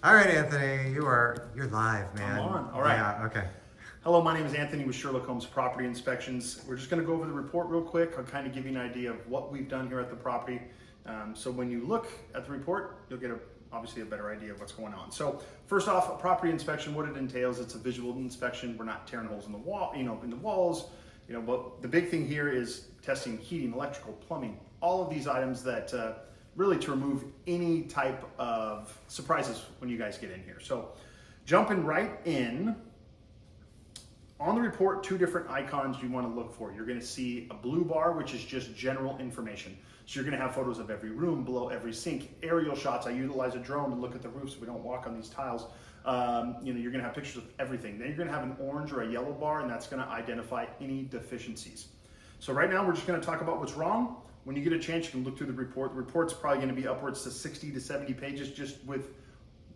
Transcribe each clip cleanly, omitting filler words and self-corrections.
All right, Anthony, you're live, man. I'm on. All right. Yeah, okay. Hello, my name is Anthony with Sherlock Holmes Property Inspections. We're just going to go over the report real quick. I'll kind of give you an idea of what we've done here at the property. So when you look at the report, you'll get obviously a better idea of what's going on. So first off, a property inspection, what it entails, it's a visual inspection. We're not tearing holes in the wall, in the walls, but the big thing here is testing heating, electrical, plumbing, all of these items that really to remove any type of surprises when you guys get in here. So jumping right in, on the report, two different icons you want to look for. You're going to see a blue bar, which is just general information. So you're going to have photos of every room, below every sink, aerial shots. I utilize a drone to look at the roof so we don't walk on these tiles. You're going to have pictures of everything. Then you're going to have an orange or a yellow bar, and that's going to identify any deficiencies. So right now, we're just going to talk about what's wrong. When you get a chance, you can look through the report. The report's probably going to be upwards to 60 to 70 pages just with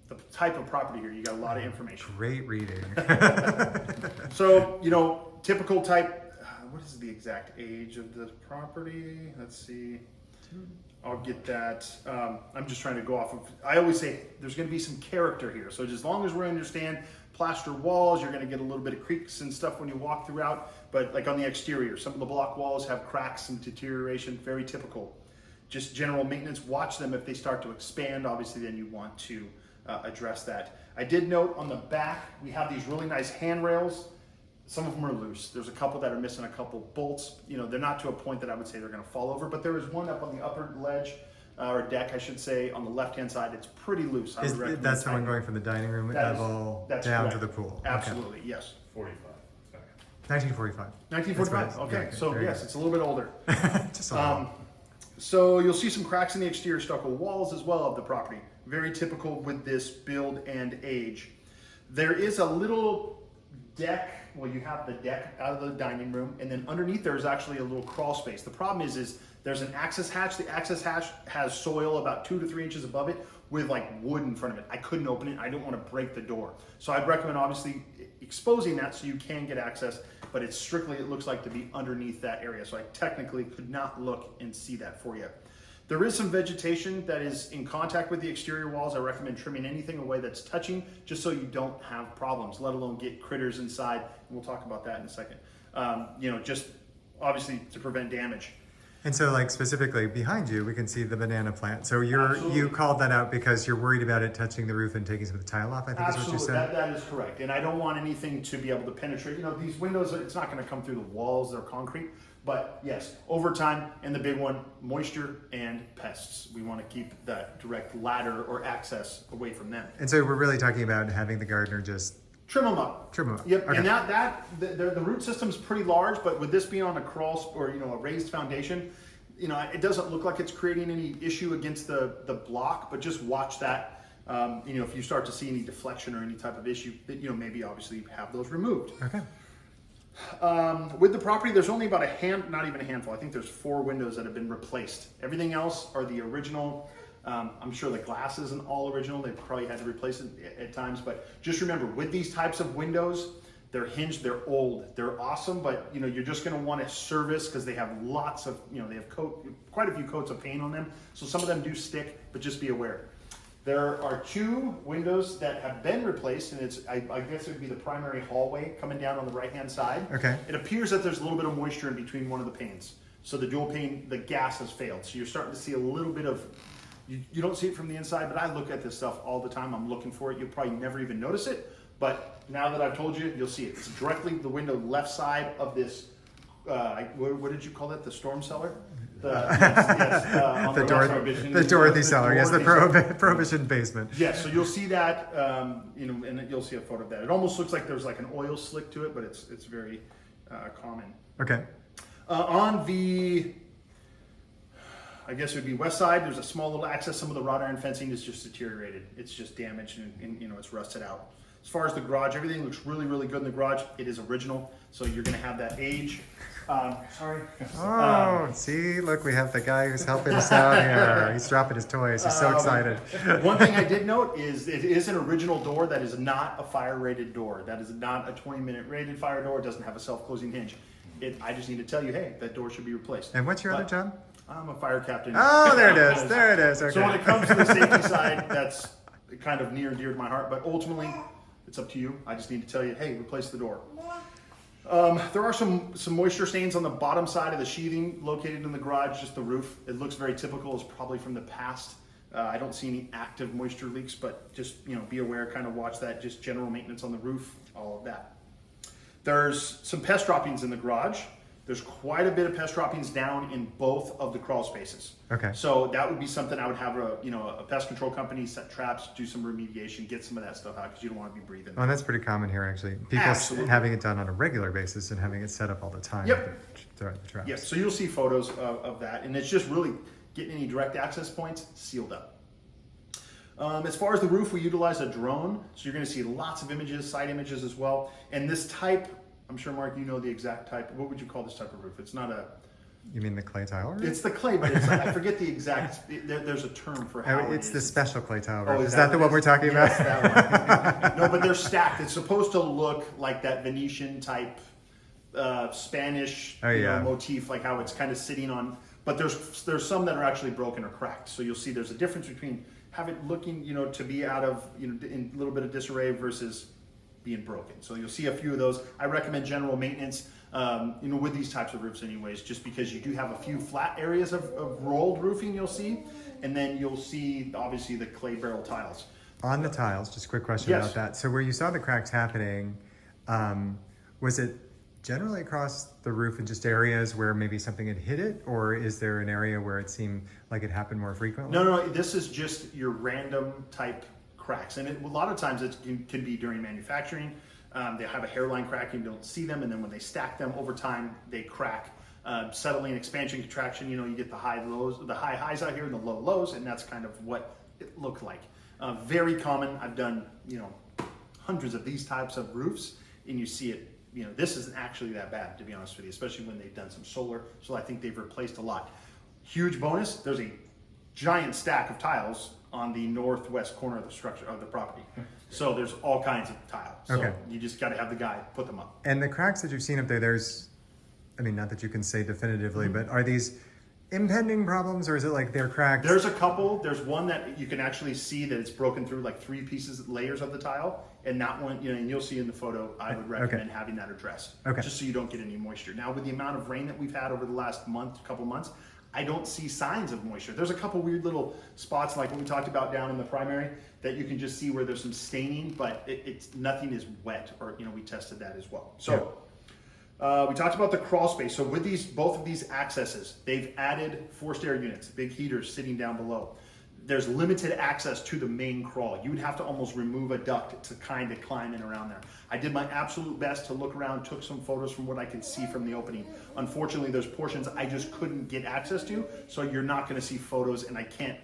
the type of property here. You got a lot of information. Great reading. So, typical type, what is the exact age of the property? Let's see. I'll get that. I'm just trying to go off of, I always say there's going to be some character here. So as long as we understand plaster walls, you're going to get a little bit of creaks and stuff when you walk throughout. But like on the exterior, some of the block walls have cracks and deterioration, very typical. Just general maintenance, watch them. If they start to expand, obviously then you want to address that. I did note on the back, we have these really nice handrails. Some of them are loose. There's a couple that are missing a couple bolts. They're not to a point that I would say they're going to fall over, but there is one up on the upper ledge, or deck, I should say, on the left-hand side. It's pretty loose. That's the one going from the dining room level down correct. to the pool. Absolutely, okay. Yes. 45. 1945. 1945, okay. Yeah, so yes, it's a little bit older. Just a little. So you'll see some cracks in the exterior stucco walls as well of the property. Very typical with this build and age. There is a little deck. Well, you have the deck out of the dining room, and then underneath there is actually a little crawl space. The problem is there's an access hatch. The access hatch has soil about 2 to 3 inches above it with like wood in front of it. I couldn't open it. I don't want to break the door. So I'd recommend obviously exposing that so you can get access, but it's strictly, it looks like, to be underneath that area. So I technically could not look and see that for you. There is some vegetation that is in contact with the exterior walls. I recommend trimming anything away that's touching just so you don't have problems, let alone get critters inside. And we'll talk about that in a second. Just obviously to prevent damage. And so, like, specifically behind you, we can see the banana plant. So you called that out because you're worried about it touching the roof and taking some of the tile off, I think Absolutely. Is what you said? That is correct. And I don't want anything to be able to penetrate. These windows, it's not going to come through the walls. They're concrete. But yes, over time, and the big one, moisture and pests. We want to keep that direct ladder or access away from them. And so we're really talking about having the gardener just trim them up. Yep. Okay. And the root system's pretty large, but with this being on a crawl or a raised foundation, it doesn't look like it's creating any issue against the block. But just watch that. If you start to see any deflection or any type of issue, that maybe obviously have those removed. Okay. With the property, there's only about not even a handful. I think there's 4 windows that have been replaced. Everything else are the original. I'm sure the glass isn't all original. They probably had to replace it at times. But just remember, with these types of windows, they're hinged, they're old, they're awesome. But you're just going to want to service because they have lots of, they have quite a few coats of paint on them. So some of them do stick, but just be aware. There are 2 windows that have been replaced, and I guess it would be the primary hallway coming down on the right-hand side. Okay. It appears that there's a little bit of moisture in between one of the panes. So the dual pane, the gas has failed. So you're starting to see a little bit of, you don't see it from the inside, but I look at this stuff all the time. I'm looking for it. You'll probably never even notice it, but now that I've told you, you'll see it. It's directly the window left side of this, what did you call it? The storm cellar? The Dorothy cellar, yes, the prohibition basement. Yes, so you'll see that, and you'll see a photo of that. It almost looks like there's like an oil slick to it, but it's very common. Okay. On the, I guess it would be west side, there's a small little access. Some of the wrought iron fencing is just deteriorated. It's just damaged and it's rusted out. As far as the garage, everything looks really, really good in the garage. It is original, so you're going to have that age. Sorry. Oh, see, look, we have the guy who's helping us out here. He's dropping his toys. He's so excited. One thing I did note is it is an original door that is not a fire-rated door. That is not a 20-minute rated fire door. It doesn't have a self-closing hinge. I just need to tell you, hey, that door should be replaced. And what's your other job? I'm a fire captain. Oh, there it is. There it is. Okay. So when it comes to the safety side, that's kind of near and dear to my heart, but ultimately it's up to you. I just need to tell you, hey, replace the door. There are some moisture stains on the bottom side of the sheathing located in the garage, just the roof. It looks very typical. It's probably from the past. I don't see any active moisture leaks, but just, be aware, kind of watch that, just general maintenance on the roof, all of that. There's some pest droppings in the garage. There's quite a bit of pest droppings down in both of the crawl spaces. Okay. So that would be something I would have a pest control company set traps, do some remediation, get some of that stuff out because you don't want to be breathing. Oh, that's pretty common here, actually. People Absolutely. having it done on a regular basis and having it set up all the time. Yep. Throughout the traps. Yes, so you'll see photos of that, and it's just really getting any direct access points sealed up. As far as the roof, we utilize a drone, so you're going to see lots of images, side images as well. And this type, I'm sure, Mark, you know the exact type. What would you call this type of roof? It's not a... You mean the clay tile roof? It's the clay, but it's like, I forget the exact... There's a term for how it's it the is. special clay tile Oh, roof. Is that the one we're talking Yes, about? that one. No, but they're stacked. It's supposed to look like that Venetian type Spanish motif, like how it's kind of sitting on. But there's some that are actually broken or cracked. So you'll see there's a difference between have it looking, to be out of, in a little bit of disarray versus being broken. So you'll see a few of those. I recommend general maintenance, with these types of roofs anyways, just because you do have a few flat areas of rolled roofing you'll see, and then you'll see obviously the clay barrel tiles. On the tiles, just a quick question Yes. about that. So where you saw the cracks happening, was it generally across the roof in just areas where maybe something had hit it, or is there an area where it seemed like it happened more frequently? No, this is just your random type cracks. And a lot of times it can be during manufacturing. They have a hairline crack, you don't see them, and then when they stack them over time, they crack. Settling, expansion, contraction, you get the high lows, the high highs out here and the low lows, and that's kind of what it looked like. Very common. I've done, hundreds of these types of roofs, and you see it. This isn't actually that bad, to be honest with you, especially when they've done some solar. So I think they've replaced a lot. Huge bonus, there's a giant stack of tiles on the northwest corner of the structure of the property. So there's all kinds of tile. So Okay. you just got to have the guy put them up. And the cracks that you've seen up there, not that you can say definitively, but are these impending problems, or is it like they're cracked? There's a couple. There's one that you can actually see that it's broken through like 3 layers of the tile. And that one, and you'll see in the photo, I would recommend having that addressed. Okay. Just so you don't get any moisture. Now, with the amount of rain that we've had over the last couple months, I don't see signs of moisture. There's a couple weird little spots like what we talked about down in the primary that you can just see where there's some staining, but it's nothing is wet, or we tested that as well. So we talked about the crawl space. So with both of these accesses, they've added forced air units, big heaters sitting down below. There's limited access to the main crawl. You would have to almost remove a duct to kind of climb in around there. I did my absolute best to look around, took some photos from what I could see from the opening. Unfortunately, there's portions I just couldn't get access to, so you're not going to see photos, and I can't,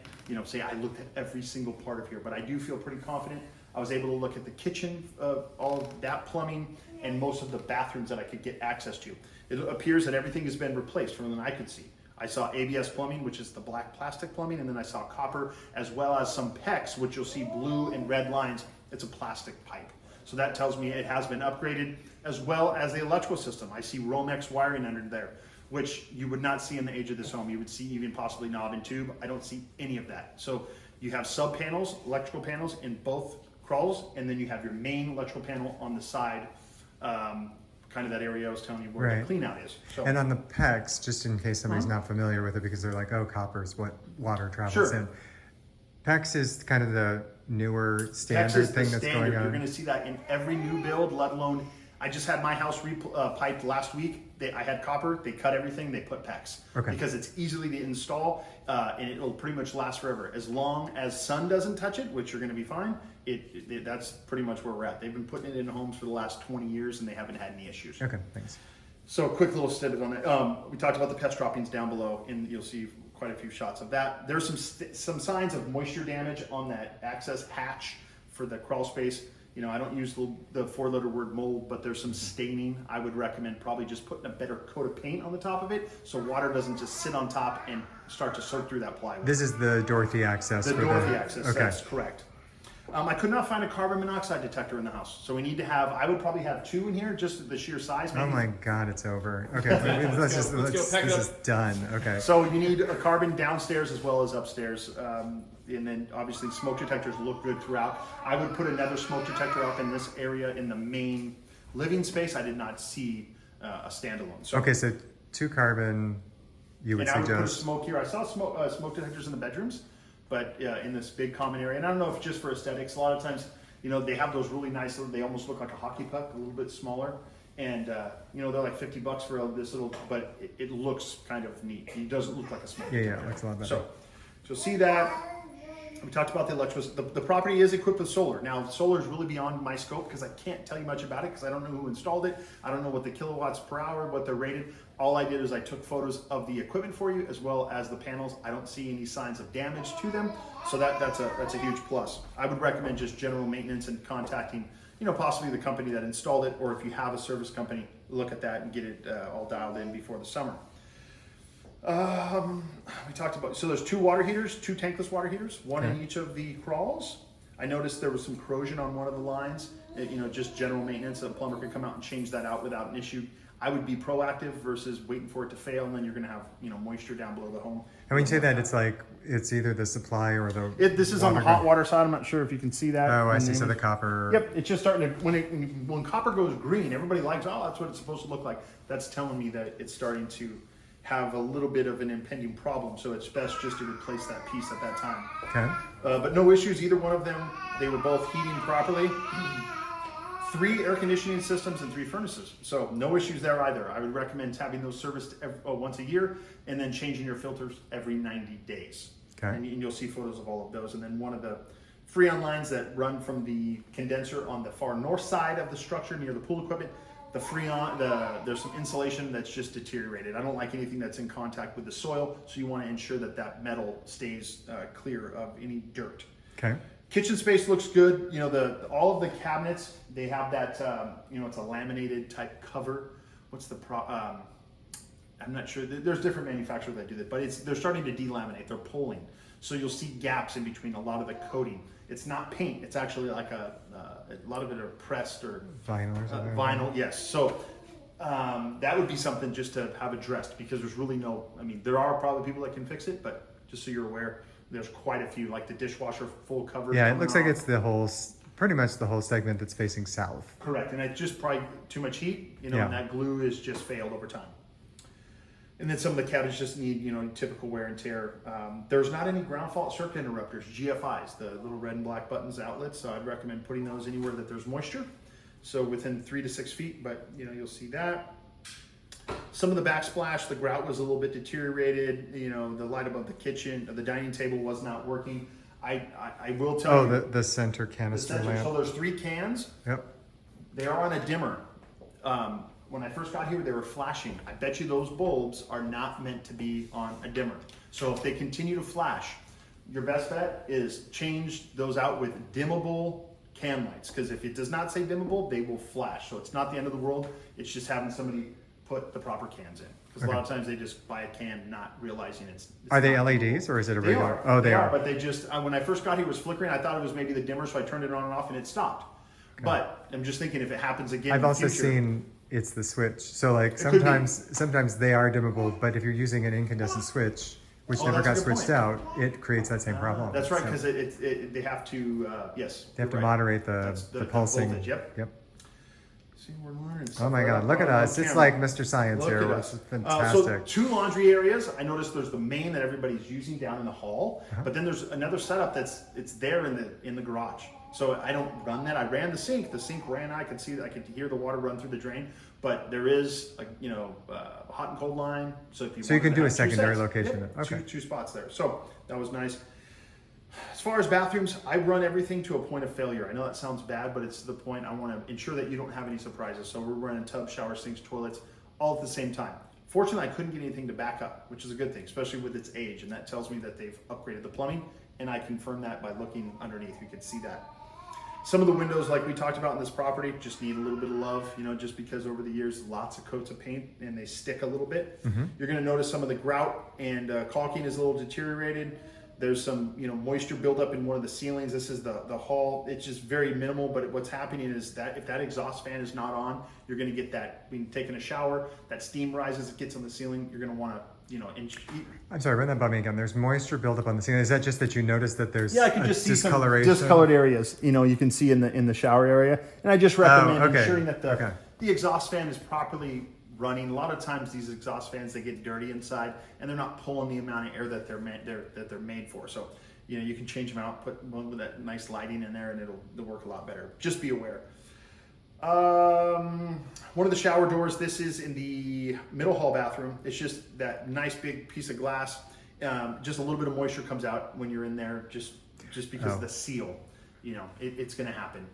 say I looked at every single part of here, but I do feel pretty confident. I was able to look at the kitchen, all of that plumbing, and most of the bathrooms that I could get access to. It appears that everything has been replaced from what I could see. I saw ABS plumbing, which is the black plastic plumbing, and then I saw copper, as well as some PEX, which you'll see blue and red lines. It's a plastic pipe. So that tells me it has been upgraded, as well as the electrical system. I see Romex wiring under there, which you would not see in the age of this home. You would see even possibly knob and tube. I don't see any of that. So you have sub panels, electrical panels in both crawls, and then you have your main electrical panel on the side, kind of that area I was telling you where the clean out is. So, and on the PEX, just in case somebody's not familiar with it, because they're like, oh, copper is what water travels in. PEX is kind of the newer standard thing that's going on. You're going to see that in every new build, let alone, I just had my house piped last week. I had copper, they cut everything, they put PEX. Because it's easily to install, and it'll pretty much last forever. As long as sun doesn't touch it, which you're going to be fine, that's pretty much where we're at. They've been putting it in homes for the last 20 years, and they haven't had any issues. Okay, thanks. So quick little snippet on that. We talked about the pest droppings down below, and you'll see quite a few shots of that. There's some signs of moisture damage on that access hatch for the crawl space. I don't use the 4-letter word mold, but there's some staining. I would recommend probably just putting a better coat of paint on the top of it so water doesn't just sit on top and start to soak through that plywood. This is the Dorothy access. The Dorothy access, okay. that's correct. I could not find a carbon monoxide detector in the house, so we need to have. I would probably have 2 in here, just the sheer size. Maybe. Oh my God, it's over. Okay, let's go. this is done. Okay. So you need a carbon downstairs as well as upstairs, and then obviously smoke detectors look good throughout. I would put another smoke detector up in this area in the main living space. I did not see a standalone. So, Okay, so 2 carbon. You would and I would put a suggest. smoke here. I saw smoke detectors in the bedrooms, but in this big common area. And I don't know if just for aesthetics. A lot of times, they have those really nice. They almost look like a hockey puck, a little bit smaller. And they're like $50 for this little, but it looks kind of neat. It doesn't look like a smoke detector. Yeah, it looks a lot better. So see that. We talked about the electricity. The property is equipped with solar. Now, solar is really beyond my scope because I can't tell you much about it because I don't know who installed it. I don't know what the kilowatts per hour, what they're rated. All I did is I took photos of the equipment for you as well as the panels. I don't see any signs of damage to them, so that's a huge plus. I would recommend just general maintenance and contacting, possibly the company that installed it, or if you have a service company, look at that and get it all dialed in before the summer. We talked about, so there's 2 water heaters, 2 tankless water heaters, one in each of the crawls. I noticed there was some corrosion on one of the lines, just general maintenance. A plumber could come out and change that out without an issue. I would be proactive versus waiting for it to fail, and then you're going to have, moisture down below the home. And when you say that, it's like it's either the supply or the. This is on the hot water side. I'm not sure if you can see that. Oh, I in see. the So the image. copper. Yep, it's just starting to when copper goes green, everybody likes. Oh, that's what it's supposed to look like. That's telling me that it's starting to have a little bit of an impending problem. So it's best just to replace that piece at that time. Okay. But no issues, either one of them. They were both heating properly. 3 air conditioning systems and 3 furnaces. So no issues there either. I would recommend having those serviced once a year and then changing your filters every 90 days. Okay. And you'll see photos of all of those. And then one of the Freon lines that run from the condenser on the far north side of the structure near the pool equipment, the Freon, there's some insulation that's just deteriorated. I don't like anything that's in contact with the soil, so you want to ensure that that metal stays clear of any dirt. Okay. Kitchen space looks good. All of the cabinets, they have that, it's a laminated type cover. What's the I'm not sure. There's different manufacturers that do that, but they're starting to delaminate. They're pulling. So you'll see gaps in between a lot of the coating. It's not paint. It's actually like a lot of it are pressed or Vinyl or something. vinyl, yes. So that would be something just to have addressed because there's really there are probably people that can fix it, but just so you're aware, there's quite a few, like the dishwasher full cover. Yeah, it looks like it's pretty much the whole segment that's facing south. Correct, and it's just probably too much heat, Yeah. and that glue is just failed over time. And then some of the cabinets just need, typical wear and tear. There's not any ground fault circuit interrupters, GFIs, the little red and black buttons outlets. So I'd recommend putting those anywhere that there's moisture. So within 3 to 6 feet, but you'll see that. Some of the backsplash, the grout was a little bit deteriorated. The light above the kitchen, the dining table was not working. I will tell you. Oh, the center the canister center. lamp. So there's 3 cans. Yep. They are on a dimmer. When I first got here, they were flashing. I bet you those bulbs are not meant to be on a dimmer. So if they continue to flash, your best bet is change those out with dimmable can lights. Because if it does not say dimmable, they will flash. So it's not the end of the world. It's just having somebody put the proper cans in. Because a lot of times they just buy a can not realizing it's Are they not LEDs or is it a They regular? are. Oh, they are. But they just, when I first got here, it was flickering. I thought it was maybe the dimmer, so I turned it on and off and it stopped. But I'm just thinking if it happens again I've in the also future, seen it's the switch. So like could be. sometimes they are dimmable, but if you're using an incandescent switch, which never that's a got good switched point. out, it creates that same problem. That's right, So because they have to, yes. they have to you're right. moderate That's the pulsing. voltage, yep. Yep. See, we're learning Oh stuff my right God, up look at on us. It's camera. like Mr. Science Look here. at Which us. is So fantastic. 2 laundry areas. I noticed there's the main that everybody's using down in the hall, but then there's another setup it's there in the garage. So I don't run that. I ran the sink. The sink ran. I could hear the water run through the drain. But there is a hot and cold line. So if So you can do a have 2 secondary sets. location. Yep, Okay. two spots there. So that was nice. As far as bathrooms, I run everything to a point of failure. I know that sounds bad, but it's the point. I want to ensure that you don't have any surprises. So we're running tub, shower, sinks, toilets, all at the same time. Fortunately, I couldn't get anything to back up, which is a good thing, especially with its age. And that tells me that they've upgraded the plumbing. And I confirm that by looking underneath. You can see that. Some of the windows, like we talked about in this property, just need a little bit of love, just because over the years, lots of coats of paint and they stick a little bit. You're going to notice some of the grout and caulking is a little deteriorated. There's some, moisture buildup in one of the ceilings. This is the hall. It's just very minimal, but what's happening is that if that exhaust fan is not on, you're going to get that, when taking a shower, that steam rises, it gets on the ceiling. You're going to want to, I'm sorry, run that by me again. There's moisture buildup on the ceiling. Is that just that you notice that there's I can just see some discoloration? discolored areas, you can see in the shower area. And I just recommend ensuring that the exhaust fan is properly running. A lot of times these exhaust fans, they get dirty inside and they're not pulling the amount of air that they're made for. So, you can change them out, put one with that nice lighting in there, and it'll work a lot better. Just be aware. One of the shower doors, this is in the middle hall bathroom. It's just that nice big piece of glass. Just a little bit of moisture comes out when you're in there, just because of the seal. It's going to happen.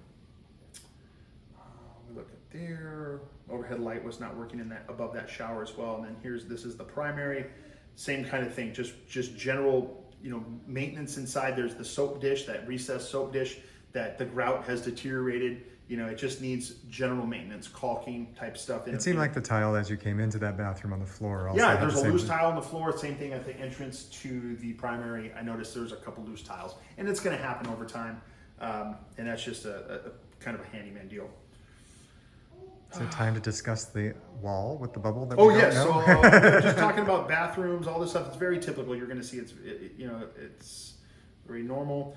Look at there. Overhead light was not working above that shower as well. And then this is the primary. Same kind of thing. Just general, maintenance inside. There's the soap dish, that recessed soap dish that the grout has deteriorated. It just needs general maintenance, caulking type stuff. It seemed like the tile as you came into that bathroom on the floor. Also yeah, there's a loose tile on the floor. Same thing at the entrance to the primary. I noticed there's a couple loose tiles, and it's going to happen over time. And that's just a kind of a handyman deal. Is it time to discuss the wall with the bubble? That So just talking about bathrooms, all this stuff. It's very typical. You're going to see it's very normal.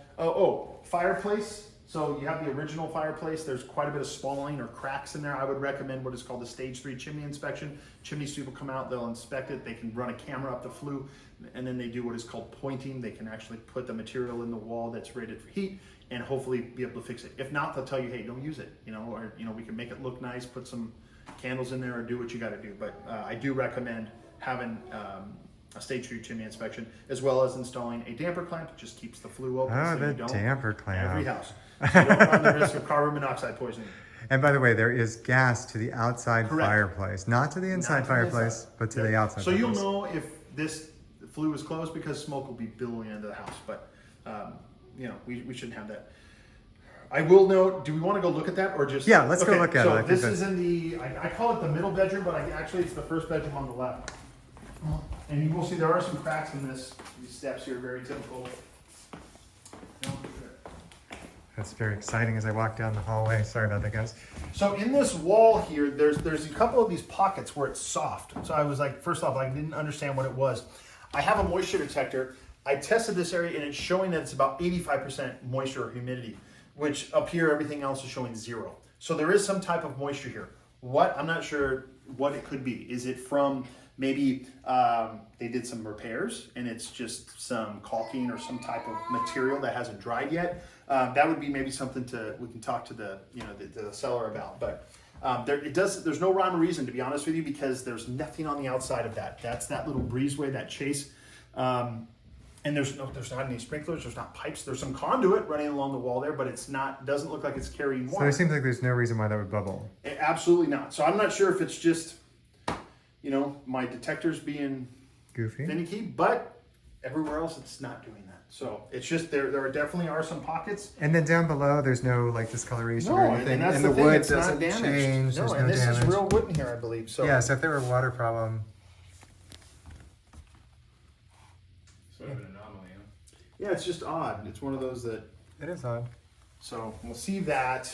Fireplace. So you have the original fireplace. There's quite a bit of spalling or cracks in there. I would recommend what is called the stage 3 chimney inspection. Chimney sweep will come out, they'll inspect it. They can run a camera up the flue, and then they do what is called pointing. They can actually put the material in the wall that's rated for heat and hopefully be able to fix it. If not, they'll tell you, hey, don't use it, or we can make it look nice, put some candles in there, or do what you got to do. But I do recommend having a stage 3 chimney inspection, as well as installing a damper clamp. It just keeps the flue open. Oh, so the damper clamp. Every house. So you don't run the risk of carbon monoxide poisoning. And by the way, there is gas to the outside Correct. Fireplace, not to the inside fireplace, but to the outside. So fireplace. you'll know if this flue is closed because smoke will be billowing into the house. But we shouldn't have that. I will note. Do we want to go look at that or just? Yeah, let's go look at it. So this is in the. I call it the middle bedroom, but actually it's the first bedroom on the left. And you will see there are some cracks in these steps here, very typical. That's very exciting as I walk down the hallway. Sorry about that, guys. So in this wall here, there's a couple of these pockets where it's soft. So I was like, first off, I didn't understand what it was. I have a moisture detector. I tested this area and it's showing that it's about 85% moisture or humidity, which up here, everything else is showing 0. So there is some type of moisture here. I'm not sure what it could be. Is it from maybe they did some repairs and it's just some caulking or some type of material that hasn't dried yet? That would be maybe something we can talk to the seller about. But there's no rhyme or reason, to be honest with you, because there's nothing on the outside of that. That's that little breezeway, that chase. And there's not any sprinklers, there's not pipes, there's some conduit running along the wall there, but doesn't look like it's carrying water. So it seems like there's no reason why that would bubble. Absolutely not. So I'm not sure if it's just, my detectors being goofy, finicky, but everywhere else it's not doing that. So it's just there definitely are some pockets. And then down below, there's no discoloration No, or anything. and that's and the wood thing, doesn't it's not change. damaged. There's No, no and this damage. is real wood in here, I believe. So yeah, so if there were a water problem. Sort of an anomaly, huh? yeah, it's just odd. It's one of those that. It is odd. So we'll see that.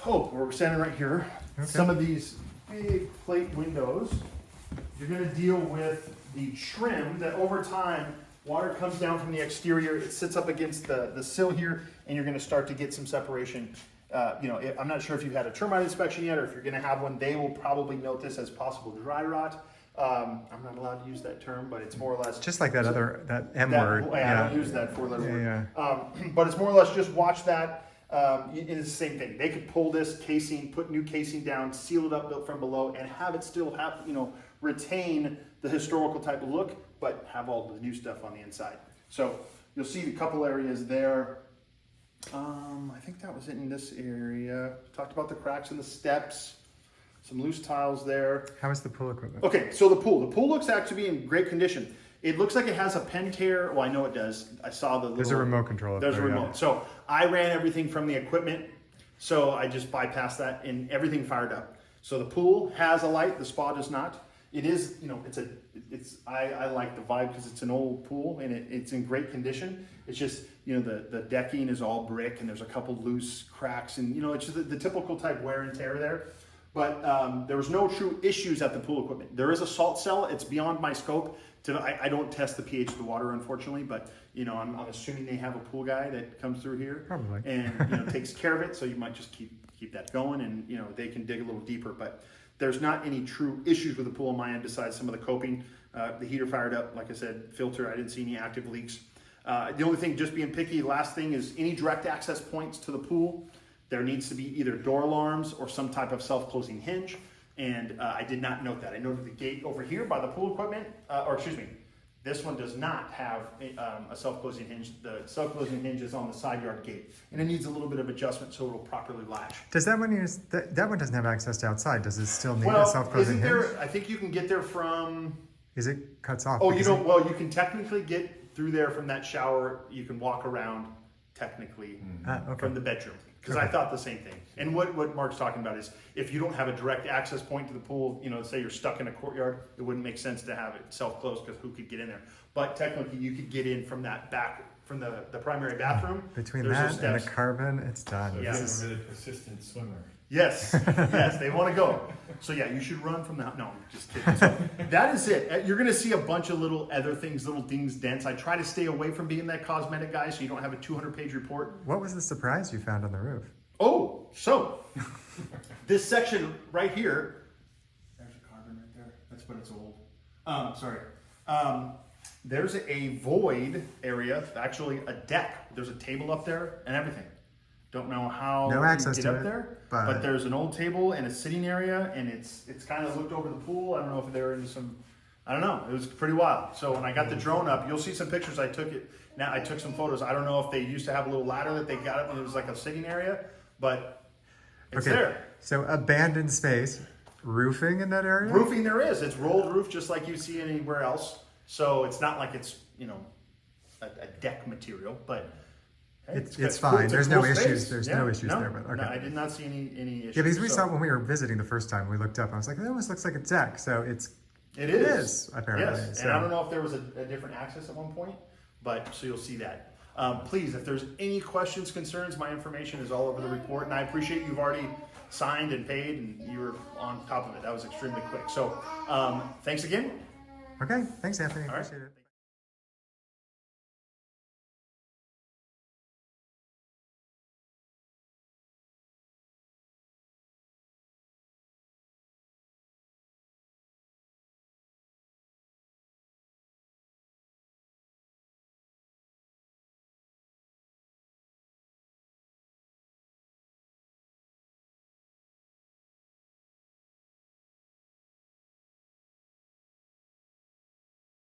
We're standing right here. Okay. Some of these big plate windows, you're going to deal with the trim that over time, water comes down from the exterior, it sits up against the sill here, and you're going to start to get some separation. I'm not sure if you've had a termite inspection yet, or if you're going to have one, they will probably note this as possible dry rot. I'm not allowed to use that term, but it's more or less just like that M word. I don't use that four-letter word. Yeah. But it's more or less just watch that. It's the same thing. They could pull this casing, put new casing down, seal it up from below, and have it still retain the historical type of look, but have all the new stuff on the inside. So you'll see a couple areas there. I think that was it in this area. Talked about the cracks in the steps, some loose tiles there. How is the pool equipment? Okay, so the pool looks actually in great condition. It looks like it has a Pentair. Well, I know it does. I saw the There's a remote control up There's there, a remote. yeah. So I ran everything from the equipment. So I just bypassed that and everything fired up. So the pool has a light. The spa does not. it is, you know, I like the vibe because it's an old pool and it's in great condition. It's just, you know, the decking is all brick and there's a couple loose cracks and, you know, it's just the typical type wear and tear there. But there was no true issues at the pool equipment. There is a salt cell. It's beyond my scope. I don't test the pH of the water, unfortunately, but, you know, I'm assuming they have a pool guy that comes through here. Probably. And, you know, takes care of it. So you might just keep that going and, you know, they can dig a little deeper. But there's not any true issues with the pool on my end besides some of the coping. The heater fired up, like I said, filter. I didn't see any active leaks. The only thing, just being picky, last thing is any direct access points to the pool. There needs to be either door alarms or some type of self-closing hinge. And I did not note that. I noted the gate over here by the pool equipment, this one does not have a self-closing hinge. The self-closing hinge is on the side yard gate. And it needs a little bit of adjustment so it'll properly latch. Does that one use, that one doesn't have access to outside? Does it still need a self-closing isn't hinge? there, I think you can get there from, Is it cuts off? oh, you because know, well, you can technically get through there from that shower. You can walk around technically okay. from the bedroom. Because Okay. I thought the same thing. And what Mark's talking about is if you don't have a direct access point to the pool, you know, say you're stuck in a courtyard, it wouldn't make sense to have it self-closed because who could get in there? But technically you could get in from that back, from the primary bathroom. Between There's that those and the steps. carbon, it's done. Yeah. This You're a is- really persistent swimmer. Yes, yes, they want to go. So yeah, you should run from that. No, I'm just kidding. So that is it. You're going to see a bunch of little other things, little dings, dents. I try to stay away from being that cosmetic guy so you don't have a 200-page report. What was the surprise you found on the roof? Oh, so this section right here, there's a carbon right there. That's when it's old. There's a void area, actually a deck. There's a table up there and everything. Don't know how No you access get to up it, there, but- but there's an old table and a sitting area, and it's kind of looked over the pool. I don't know if they're into some, I don't know. It was pretty wild. So when I got the drone up, you'll see some pictures. I took some photos. I don't know if they used to have a little ladder that they got it when it was like a sitting area, but it's there. So abandoned space, roofing in that area? Roofing there is. It's rolled roof just like you see anywhere else. So it's not like it's, you know, a deck material, but hey, It's cool. fine. It's a There's cool no issues. space. There's Yeah, no issues there, but okay. No, I did not see any issues. Yeah, because we So saw when we were visiting the first time, we looked up, I was like, that almost looks like a deck. So it it is. is, apparently. Yes, So- and I don't know if there was a different access at one point, but so you'll see that. Please, if there's any questions, concerns, my information is all over the report, and I appreciate you've already signed and paid, and you were on top of it. That was extremely quick. So thanks again. Okay, thanks, Anthony. All right. Appreciate it.